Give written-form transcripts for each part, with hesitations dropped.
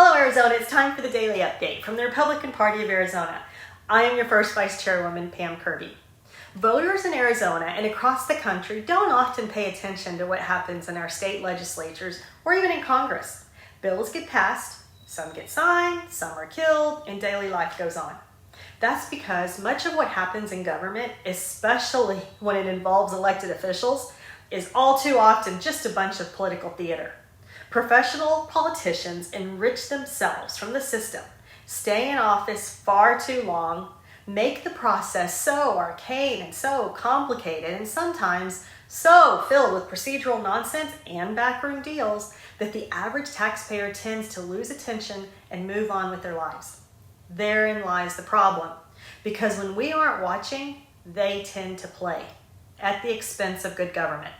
Hello Arizona, it's time for the daily update from the Republican Party of Arizona. I am your first Vice Chairwoman, Pam Kirby. Voters in Arizona and across the country don't often pay attention to what happens in our state legislatures or even in Congress. Bills get passed, some get signed, some are killed, and daily life goes on. That's because much of what happens in government, especially when it involves elected officials, is all too often just a bunch of political theater. Professional politicians enrich themselves from the system, stay in office far too long, make the process so arcane and so complicated and sometimes so filled with procedural nonsense and backroom deals that the average taxpayer tends to lose attention and move on with their lives. Therein lies the problem, because when we aren't watching, they tend to play at the expense of good government.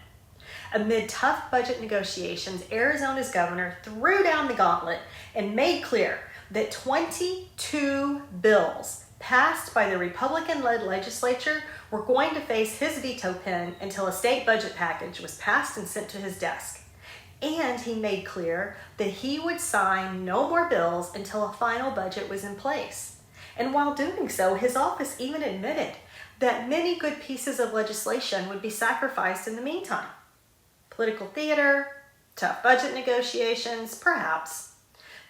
Amid tough budget negotiations, Arizona's governor threw down the gauntlet and made clear that 22 bills passed by the Republican-led legislature were going to face his veto pen until a state budget package was passed and sent to his desk. And he made clear that he would sign no more bills until a final budget was in place. And while doing so, his office even admitted that many good pieces of legislation would be sacrificed in the meantime. Political theater, tough budget negotiations, perhaps.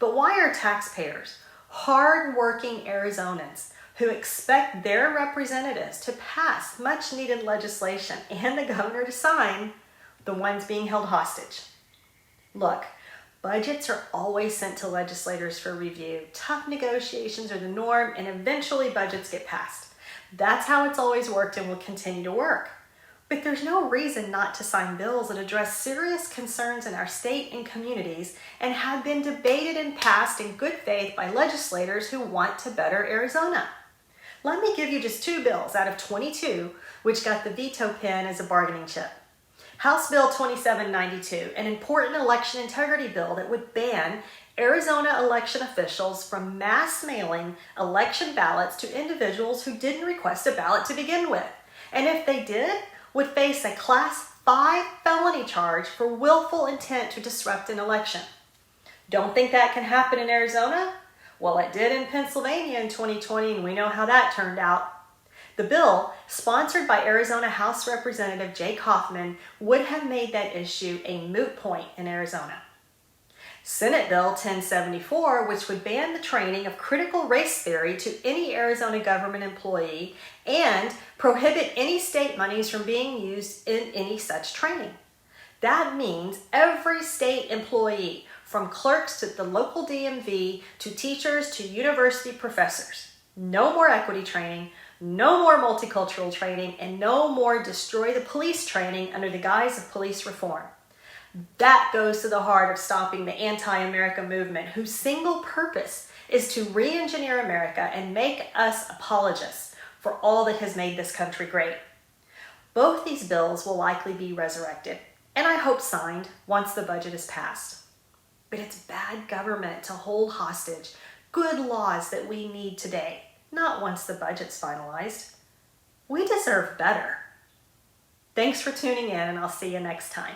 But why are taxpayers, hard-working Arizonans who expect their representatives to pass much-needed legislation and the governor to sign, the ones being held hostage? Look, budgets are always sent to legislators for review. Tough negotiations are the norm, and eventually budgets get passed. That's how it's always worked and will continue to work. But there's no reason not to sign bills that address serious concerns in our state and communities and have been debated and passed in good faith by legislators who want to better Arizona. Let me give you just 2 bills out of 22 which got the veto pen as a bargaining chip. House Bill 2792, an important election integrity bill that would ban Arizona election officials from mass mailing election ballots to individuals who didn't request a ballot to begin with. And if they did, would face a Class 5 felony charge for willful intent to disrupt an election. Don't think that can happen in Arizona? Well, it did in Pennsylvania in 2020, and we know how that turned out. The bill, sponsored by Arizona House Representative Jake Hoffman, would have made that issue a moot point in Arizona. Senate Bill 1074, which would ban the training of critical race theory to any Arizona government employee and prohibit any state monies from being used in any such training. That means every state employee, from clerks to the local DMV to teachers to university professors. No more equity training, no more multicultural training, and no more destroy the police training under the guise of police reform. That goes to the heart of stopping the anti-America movement, whose single purpose is to re-engineer America and make us apologists for all that has made this country great. Both these bills will likely be resurrected, and I hope signed once the budget is passed. But it's bad government to hold hostage good laws that we need today, not once the budget's finalized. We deserve better. Thanks for tuning in, and I'll see you next time.